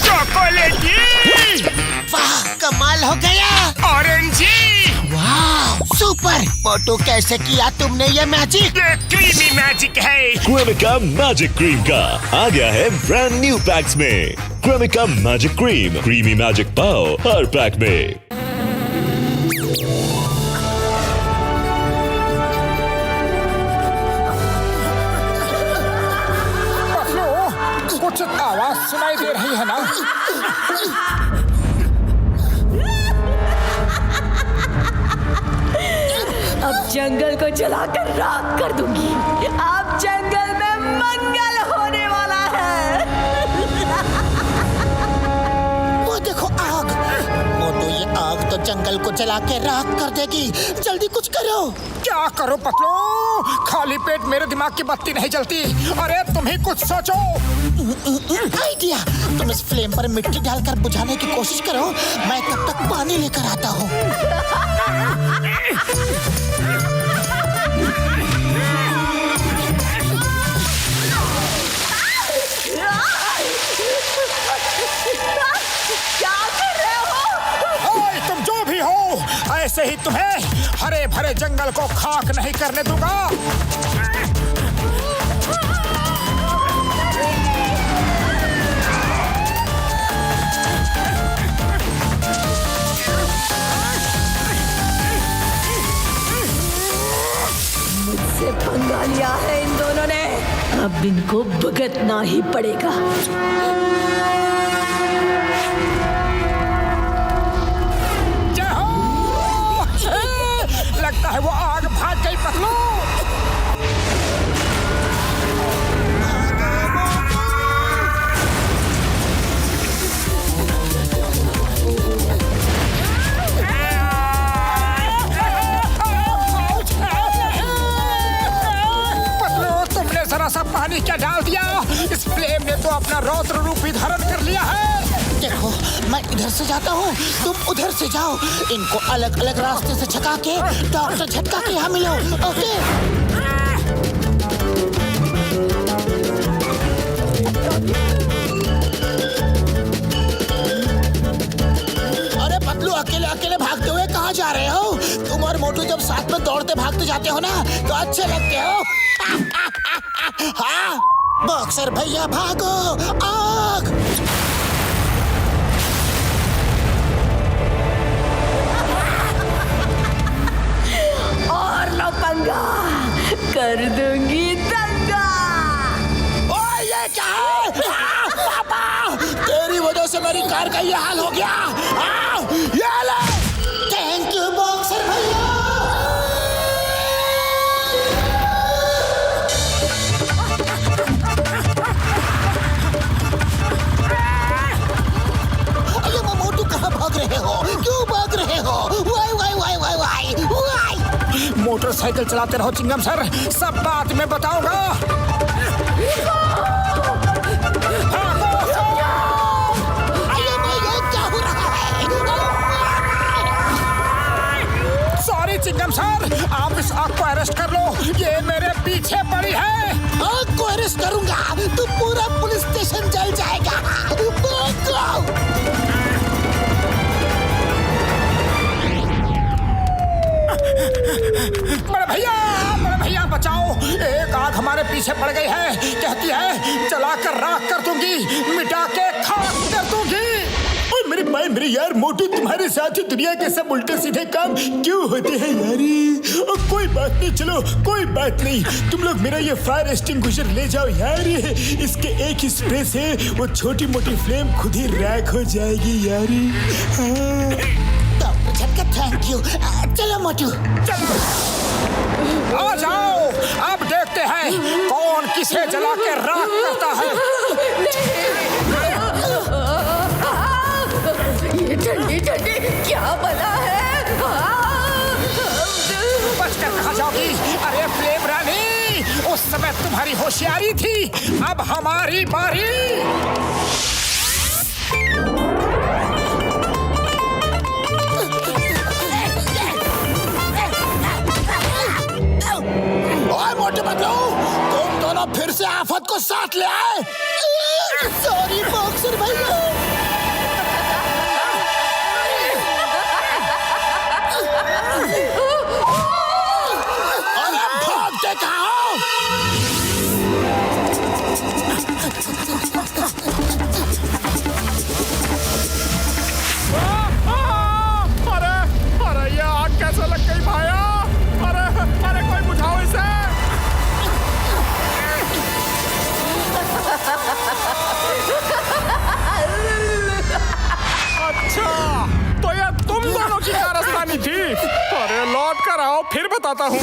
चॉकलेटी। वाह, कमाल हो गया। ऑरेंजी। वाह, सुपर। मोटू, कैसे किया तुमने ये मैजिक? ये क्रीमी मैजिक है। क्रेमिका मैजिक क्रीम का आ गया है ब्रांड न्यू पैक्स में। Cremica magic cream, creamy magic पाओ हर पैक में। कुछ आवाज सुनाई दे रही है ना? अब जंगल को जलाकर राख कर दूंगी। अब जंगल में मंगल होने वाला है। वो देखो आग। मोटू, ये आग तो जंगल को जला के राख कर देगी। जल्दी कुछ करो। क्या करो पतलू? खाली पेट मेरे दिमाग की बत्ती नहीं जलती। अरे तुम ही कुछ सोचो। आइडिया। तुम इस फ्लेम पर मिट्टी डालकर बुझाने की कोशिश करो। मैं तब तक पानी लेकर आता हूँ। क्या कर रहे हो? ओए, तुम जो भी हो, ऐसे ही तुम्हें हरे भरे जंगल को खाक नहीं करने दूंगा। मुझसे पंगा लिया है इन दोनों ने। अब इनको भुगतना ही पड़ेगा। जय हो। लगता है वो आग भाग गई पतलू। जरा सा पानी क्या डाल दिया? इस फ्लेम ने तो अपना रौद्र रूप ही धारण कर लिया है। देखो, मैं इधर से जाता हूँ, तुम उधर से जाओ। इनको अलग अलग रास्ते से छका के डॉक्टर झटका के यहाँ मिलो। ओके? अरे पतलू, अकेले अकेले भागते हुए कहाँ जा रहे हो? तुम और मोटू जब साथ में दौड़ते भागते जाते हो ना, तो अच्छे लगते हो। हाँ, बॉक्सर भैया भागो। आग। और लो पंगा, कर दूंगी दंगा। ओए, ये क्या है? पापा, तेरी वजह से मेरी कार का ये हाल हो गया। ये ले। थैंक यू बॉक्सर भैया। भाग रहे हो? क्यों भाग रहे हो? Why why why why why why. Motorcycle चलाते रहो चिंगम सर, सब बात मैं बताऊंगा। क्या हो रहा है? सॉरी चिंगम सर, आप इस आग को अरेस्ट कर लो। ये मेरे पीछे पड़ी है। आग को अरेस्ट करूंगा तो पूरा पुलिस स्टेशन जल जाएगा। बड़े भैया बचाओ। एक आग हमारे पीछे पड़ गई है। कहती है जलाकर राख कर दूंगी, मिटा के खाक कर दूंगी। मेरे भाई, मेरे यार मोटू, तुम्हारे साथ ही दुनिया के सब उल्टे सीधे काम क्यों होते हैं यारी? कोई बात नहीं, चलो कोई बात नहीं। तुम लोग मेरा ये फायर एक्सटिंग्विशर ले जाओ यार। इसके एक ही स्प्रे से वो छोटी मोटी फ्लेम खुद ही राख हो जाएगी यारी। झटका, थैंक यू। चलो मोटू, चलो आ जाओ। अब देखते हैं कौन किसे जला के राख करता है। ये ठंडी ठंडी क्या बना है? बचकर कहाँ जाओगी? अरे फ्लेम रानी, उस समय तुम्हारी होशियारी थी, अब हमारी बारी। मोटे बदलो, तुम दोनों फिर से आफत को साथ ले आए। सॉरी बॉक्सर बॉक्सर भैया। अरे भागते कहाँ हो? अरे ये आग कैसे लग गई भाया? अरे कोई बुझाओ इसे। अच्छा तो ये तुम दोनों की कारस्तानी थी। अरे लौट कर आओ फिर बताता हूँ।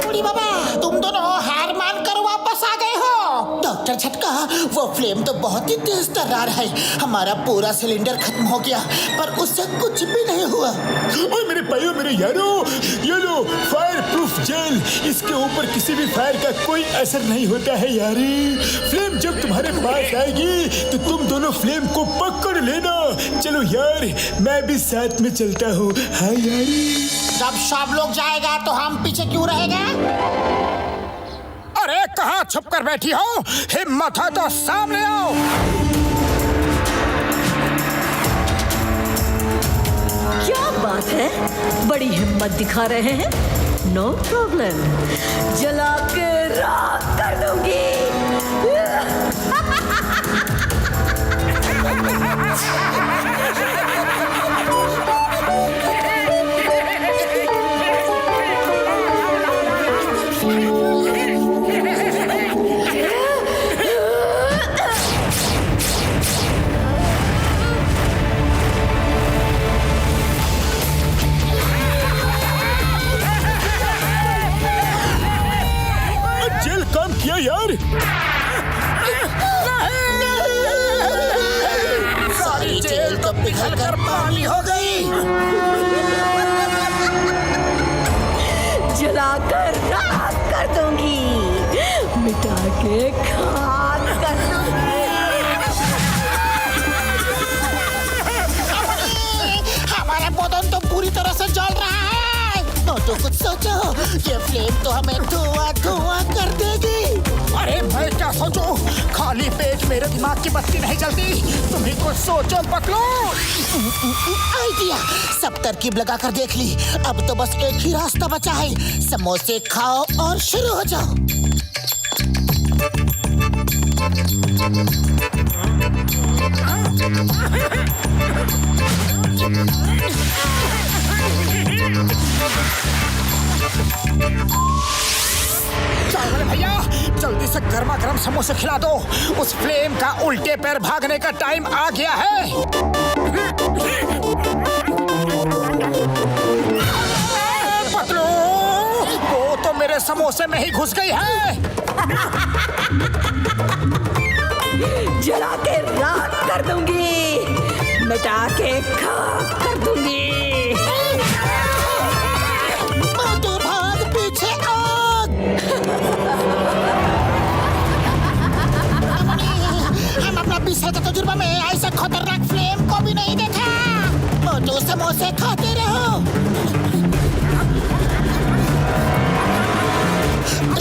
बूढ़ी बाबा, तुम दोनों हार मान कर वापस आ गए हो। डॉक्टर झटका, वो फ्लेम तो बहुत ही तेज तर्रार है। हमारा पूरा सिलेंडर खत्म हो गया पर उससे कुछ भी नहीं हुआ। ओए मेरे भाइयों, मेरे यारों, ये लो फायर प्रूफ जेल। इसके ऊपर किसी भी फायर का कोई असर नहीं होता है यारी। फ्लेम जब तुम्हारे पास आएगी तो तुम दोनों फ्लेम को पकड़ लेना। चलो यार, मैं भी साथ में चलता हूँ। हाँ यारी। जब सब लोग जाएगा तो हम पीछे क्यों रहेंगे? अरे कहाँ छुप कर बैठी हो? हिम्मत है तो सामने आओ। क्या बात है, बड़ी हिम्मत दिखा रहे हैं। नो प्रॉब्लम, जला के राख कर दूंगी। जेल काम किया यार। सारी जेल तो पिघल कर पानी हो गई। जलाकर राख कर दूंगी, मिटा के खाक कर दूंगी। हमारा बदन तो पूरी तरह से जल रहा है। तो कुछ सोचो, ये फ्लेम तो हमें धुआं धुआं कर देगी। अरे भाई क्या सोचो, खाली पेट मेरे दिमाग की बत्ती नहीं जलती। तुम्हें कुछ सोचो पकड़ो। आइडिया, सब तरकीब लगा कर देख ली। अब तो बस एक ही रास्ता बचा है, समोसे खाओ और शुरू हो जाओ। चाय वाले भैया, जल्दी से गर्मा गर्म समोसे खिला दो। उस फ्लेम का उल्टे पैर भागने का टाइम आ गया है। पतलू, वो तो मेरे समोसे में ही घुस गई है। जला के राख कर दूंगी, मिटा के खाक कर दूंगी। मोटू भाग पीछे आग। हम अपना 20 साल का तजुर्बा में ऐसा खतरनाक फ्लेम को भी नहीं देखा। मोटू समोसे खाते रहो।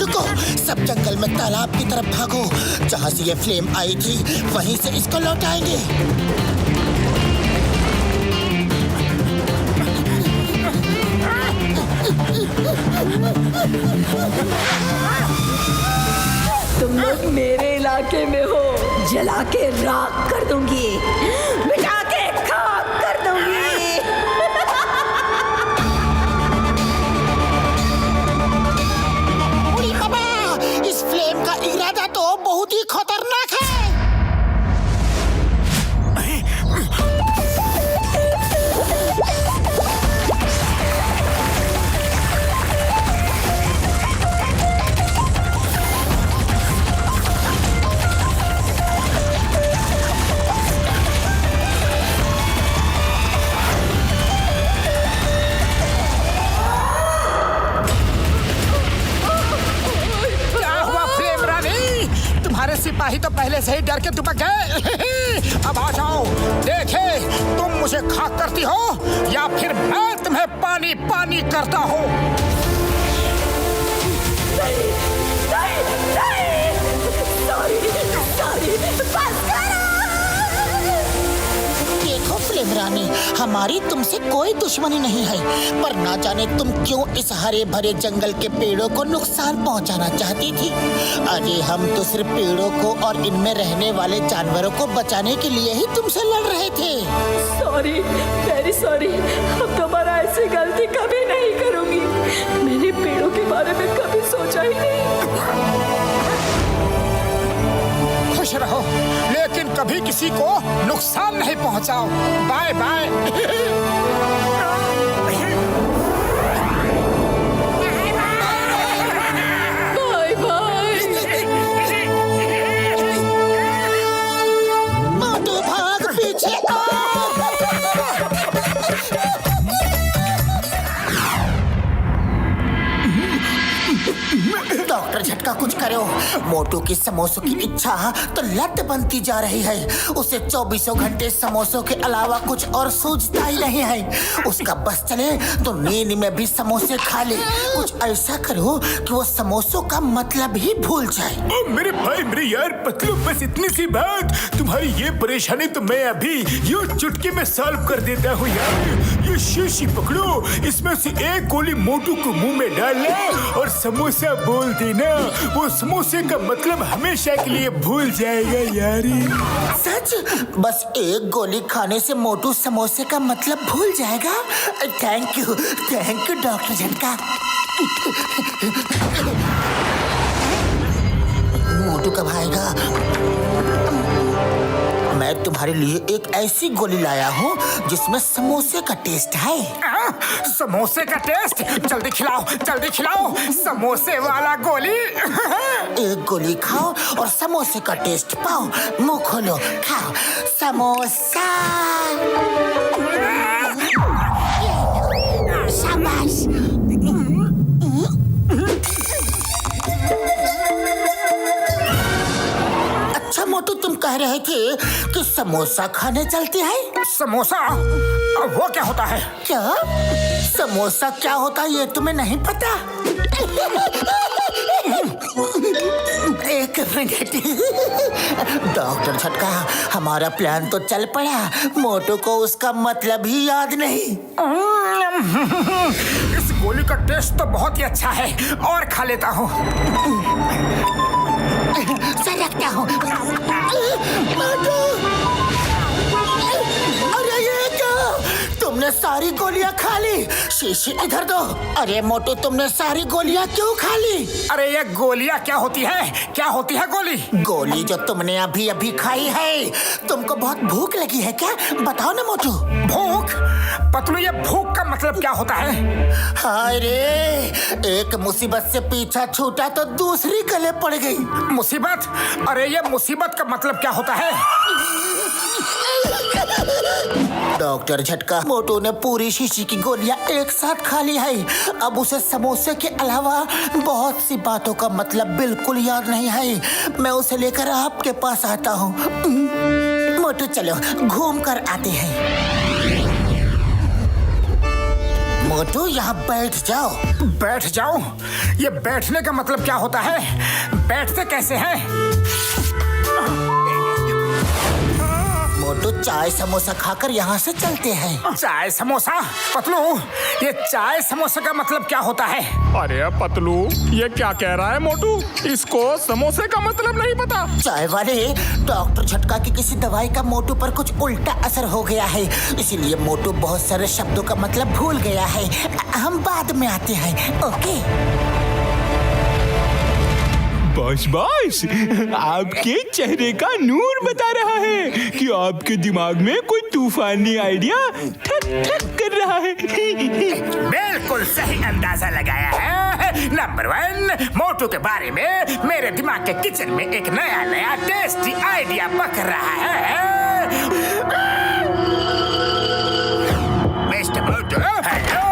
रुको, सब जंगल में तालाब की तरफ भागो। जहाँ से ये फ्लेम आई थी वहीं से इसको लौटाएंगे। तुम लोग मेरे इलाके में हो, जला के राख कर दूंगी, मिटा के खाक कर दूंगी। उड़ी बाबा, इस फ्लेम का इरादा तो बहुत ही खतरनाक है। सिपाही तो पहले से ही डर के दुबक गए। अब आ जाओ, देखे तुम मुझे खाक करती हो या फिर मैं तुम्हें पानी पानी करता हूँ। नहीं, नहीं, नहीं, नहीं, बस करो। इमरानी, हमारी तुमसे कोई दुश्मनी नहीं है, पर ना जाने तुम क्यों इस हरे भरे जंगल के पेड़ों को नुकसान पहुंचाना चाहती थी। अरे हम तो सिर्फ पेड़ों को और इनमें रहने वाले जानवरों को बचाने के लिए ही तुमसे लड़ रहे थे। Sorry, very sorry. अब दोबारा ऐसी गलती कभी नहीं करूंगी। मैंने पेड़ों के बारे में कभी सोचा ही नहीं। खुश रहो, लेकिन कभी किसी को नुकसान नहीं पहुंचाओ। Bye bye. Bye bye. मोटू भाग पीछे आ। डॉक्टर झटका कुछ करो। मोटू की समोसों की इच्छा तो लत बनती जा रही है। उसे 24 घंटे समोसों के अलावा कुछ और सूझता ही नहीं है। उसका बस चले तो नींद में भी समोसे खा ले। कुछ ऐसा करो कि वो समोसों का मतलब ही भूल जाए। ओ मेरे भाई, मेरे यार पतलू, बस इतनी सी बात। तुम्हारी ये परेशानी तो मैं अभी यूं चुटकी में सॉल्व कर देता हूँ यार। ये शीशी पकड़ो, इसमें से एक गोली मोटू को मुंह में डालना और समोसा बोल देना। वो समोसे का मतलब हमेशा के लिए भूल जाएगा यारी। सच? बस एक गोली खाने से मोटू समोसे का मतलब भूल जाएगा? थैंक यू डॉक्टर झटका। मोटू कब आएगा? मैं तुम्हारे लिए एक ऐसी गोली लाया हूँ जिसमें समोसे का टेस्ट है। समोसे का टेस्ट? जल्दी खिलाओ, जल्दी खिलाओ समोसे वाला गोली। एक गोली खाओ और समोसे का टेस्ट पाओ। मुंह खोलो, खाओ समोसा। शाबाश। अच्छा मोटू, तुम कह रहे थे कि समोसा खाने चलते हैं? समोसा? वो क्या होता है? क्या समोसा क्या होता है ये तुम्हें नहीं पता? एक मिनट। डॉक्टर झटका, हमारा प्लान तो चल पड़ा, मोटू को उसका मतलब ही याद नहीं। इस गोली का टेस्ट तो बहुत ही अच्छा है, और खा लेता हूँ। सरकता हूँ। मोटू! अरे ये क्या? तुमने सारी गोलियां खा ली। शीशी इधर दो। अरे मोटू, तुमने सारी गोलियां क्यों खा ली? अरे ये गोलियां क्या होती है? क्या होती है गोली? गोली जो तुमने अभी अभी खाई है। तुमको बहुत भूख लगी है क्या? बताओ ना मोटू। भूख? पतलू, ये भूख का मतलब क्या होता है? हाय रे, एक मुसीबत से पीछा छूटा तो दूसरी गले पड़ गई। मुसीबत? अरे ये मुसीबत का मतलब क्या होता है? डॉक्टर झटका, मोटू ने पूरी शीशी की गोलियां एक साथ खा ली है। अब उसे समोसे के अलावा बहुत सी बातों का मतलब बिल्कुल याद नहीं है। मैं उसे लेकर आपके पास आता हूँ। मोटू चलो घूम कर आते हैं। मोटू यहाँ बैठ जाओ। बैठ जाओ? ये बैठने का मतलब क्या होता है? बैठते कैसे हैं? मोटू, चाय समोसा खाकर यहाँ से चलते हैं। चाय समोसा? पतलू, ये चाय समोसा का मतलब क्या होता है? अरे पतलू, ये क्या कह रहा है मोटू? इसको समोसे का मतलब नहीं पता। चाय वाले, डॉक्टर झटका की किसी दवाई का मोटू पर कुछ उल्टा असर हो गया है, इसीलिए मोटू बहुत सारे शब्दों का मतलब भूल गया है। हम बाद में आते हैं, ओके? बॉस, आपके चेहरे का नूर बता रहा है कि आपके दिमाग में कोई तूफानी आइडिया ठक ठक कर रहा है। बिल्कुल सही अंदाजा लगाया है। नंबर 1, मोटू के बारे में मेरे दिमाग के किचन में एक नया टेस्टी आइडिया पक रहा है। Mister Motu, hello,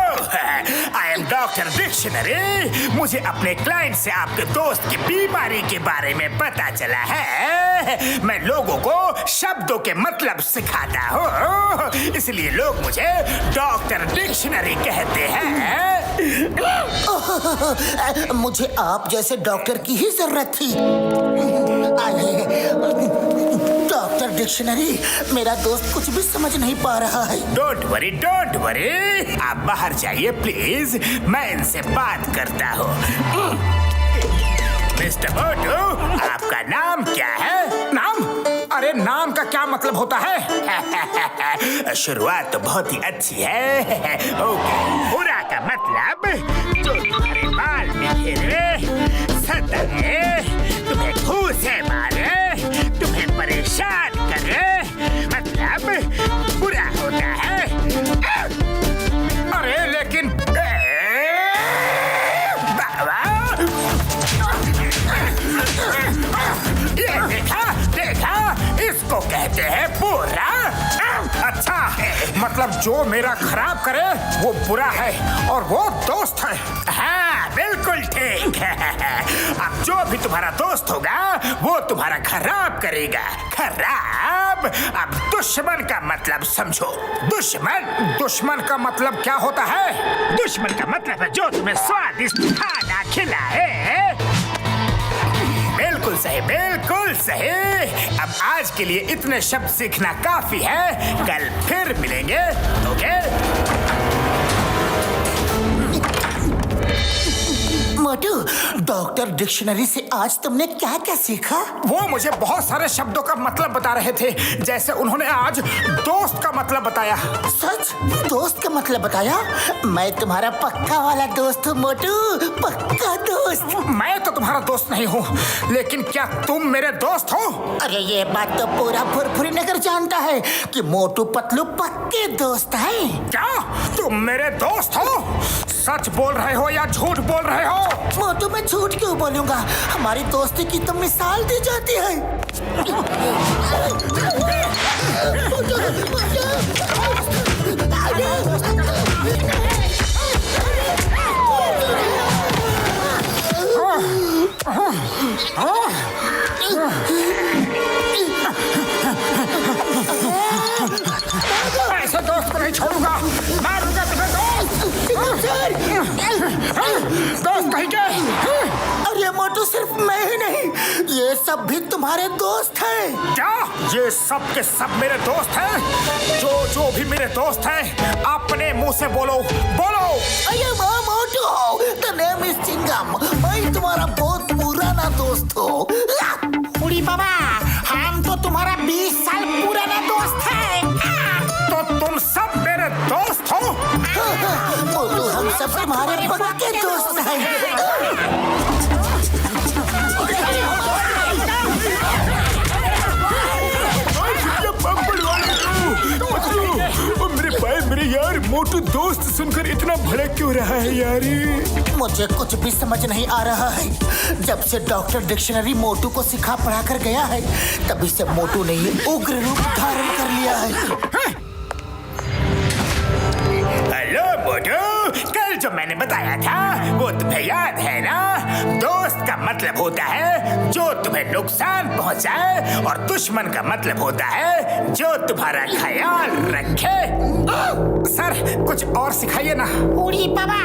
I am doctor dictionary. मुझे अपने क्लाइंट से आपके दोस्त की बीमारी के बारे में पता चला है। मैं लोगों को शब्दों के मतलब सिखाता हूँ, इसलिए लोग मुझे डॉक्टर डिक्शनरी कहते हैं। मुझे आप जैसे डॉक्टर की ही जरूरत थी। डॉक्टर डिक्शनरी, मेरा दोस्त कुछ भी समझ नहीं पा रहा है। डोंट वरी, आप बाहर जाइए प्लीज, मैं इनसे बात करता हूँ। मिस्टर मोटू, आपका नाम क्या है? नाम? अरे नाम का क्या मतलब होता है? शुरुआत तो बहुत ही अच्छी है। ओके, बुरा का मतलब जो तुम्हारे बाल में घिरे, सताए, तुम्हें घूंसे मारे, तुम्हें परेशान करे, मतलब बुरा होता है। अरे लेकिन ये देखा, इसको कहते हैं बुरा। अच्छा, मतलब जो मेरा खराब करे वो बुरा है और वो दोस्त है। हाँ, बिल्कुल ठीक है। अब जो भी तुम्हारा दोस्त होगा वो तुम्हारा खराब करेगा। खराब। अब दुश्मन का मतलब समझो। दुश्मन का मतलब क्या होता है? दुश्मन का मतलब है जो तुम्हें स्वादिष्ट खाना खिलाए। बिल्कुल सही, बिल्कुल सही। अब आज के लिए इतने शब्द सीखना काफी है। कल फिर मिलेंगे, ओके? मोटू, डॉक्टर डिक्शनरी से आज तुमने क्या क्या सीखा? वो मुझे बहुत सारे शब्दों का मतलब बता रहे थे, जैसे उन्होंने आज दोस्त का मतलब बताया। सच? दोस्त का मतलब बताया? मैं तुम्हारा पक्का वाला दोस्त हूँ मोटू, पक्का दोस्त। मैं तो तुम्हारा दोस्त नहीं हूँ, लेकिन क्या तुम मेरे दोस्त हो? अरे ये बात तो पूरा फुरफुरी नगर जानता है कि मोटू पतलू पक्के दोस्त है। क्या तुम मेरे दोस्त हो? सच बोल रहे हो या झूठ बोल रहे हो? मोटू, मैं झूठ क्यों बोलूंगा? हमारी दोस्ती की तो मिसाल दी जाती है। ऐसे दोस्त को नहीं छोड़ूंगा, मारूंगा तुम्हें। दोस्त कहीं के? अरे मोटू, सिर्फ मैं ही नहीं, ये सब भी तुम्हारे दोस्त हैं। क्या ये सब के सब मेरे दोस्त हैं? जो भी मेरे दोस्त हैं अपने मुंह से बोलो। अरे वाह मोटू, द नेम इज चिंगम। मैं तुम्हारा बहुत पुराना दोस्त हूँ। उड़ी बाबा, हम तो तुम्हारा 20 साल पुराना दोस्त है। तो तुम सब मेरे दोस्त हो? मोटू, हम सब तुम्हारे पक्के दोस्त हैं। मेरे यार, मोटू दोस्त सुनकर इतना भड़क क्यों रहा है यार? मुझे कुछ भी समझ नहीं आ रहा है। जब से डॉक्टर डिक्शनरी मोटू को सिखा पढ़ा कर गया है, तभी से मोटू ने ये उग्र रूप धारण कर लिया है। हेलो मोटू, कल जो मैंने बताया था वो तुम्हें याद है ना? दोस्त का मतलब होता है जो तुम्हें नुकसान पहुंचाए, और दुश्मन का मतलब होता है जो तुम्हारा ख्याल रखे। सर, कुछ और सिखाइए ना। उड़ी बाबा,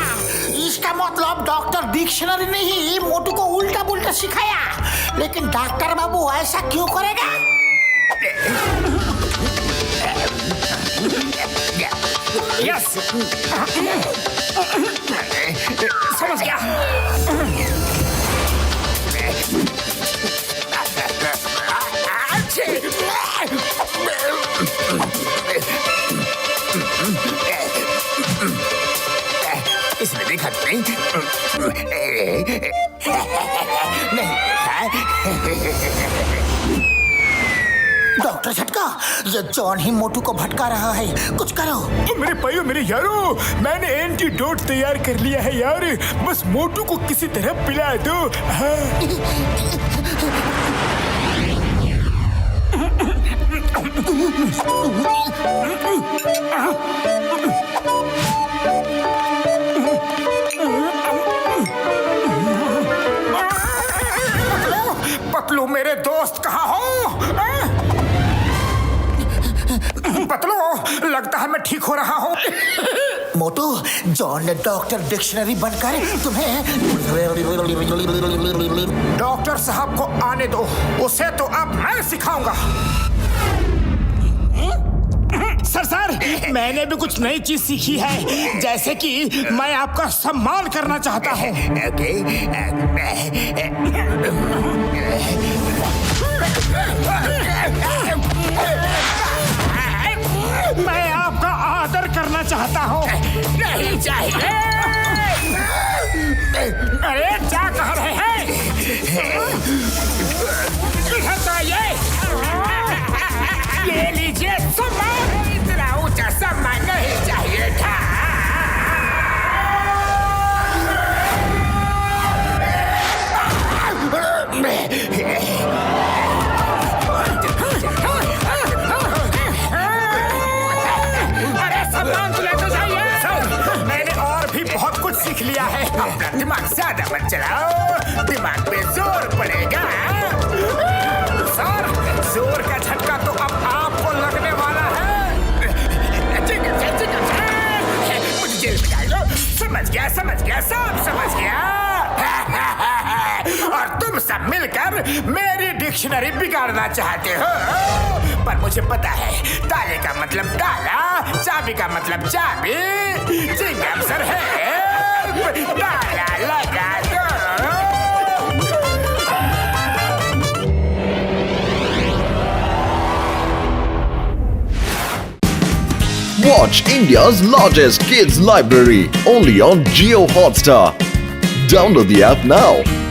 इसका मतलब डॉक्टर डिक्शनरी ने ही मोटू को उल्टा पुल्टा सिखाया, लेकिन डॉक्टर बाबू ऐसा क्यों करेगा? यस, समझ गया। इसने देखा तो नहीं? नहीं देखा। डॉक्टर झटका, ये जॉन ही मोटू को भटका रहा है, कुछ करो। मेरे भाइयों, मेरे यारों, मैंने एंटीडोट तैयार कर लिया है यार। बस मोटू को किसी तरह पिला दो। पतलू, मेरे दोस्त कहाँ हो? पतलू, लगता है मैं ठीक हो रहा हूँ। मोटू, जॉन ने डॉक्टर डिक्शनरी बनकर तुम्हें। डॉक्टर साहब को आने दो, उसे तो अब मैं सिखाऊंगा। मैंने भी कुछ नई चीज सीखी है, जैसे कि मैं आपका सम्मान करना चाहता हूँ। ओके। मैं आपका आदर करना चाहता हूँ। नहीं चाहिए। अरे क्या कह रहे हैं? इधर तो आइए। ले लीजिए सम्मान। इतना ऊंचा सम्मान नहीं चाहिए था। अरे सम्मान तो लेते जाइए। मैंने और भी बहुत कुछ सीख लिया है। अपना दिमाग ज्यादा मत चलाओ, दिमाग पे जोर पड़ेगा। सर, जोर का झटका तो अब आपको लगने वाला है। मुझे जेल में डाल दो। समझ गया, समझ गया, सब समझ गया। और तुम सब मिलकर मेरी डिक्शनरी बिगाड़ना चाहते हो, पर मुझे पता है ताले का मतलब ताला, चाबी का मतलब चाबी। चिंगम सर है, ताला लगा दो। Watch India's largest kids library only on Jio Hotstar. Download the app now.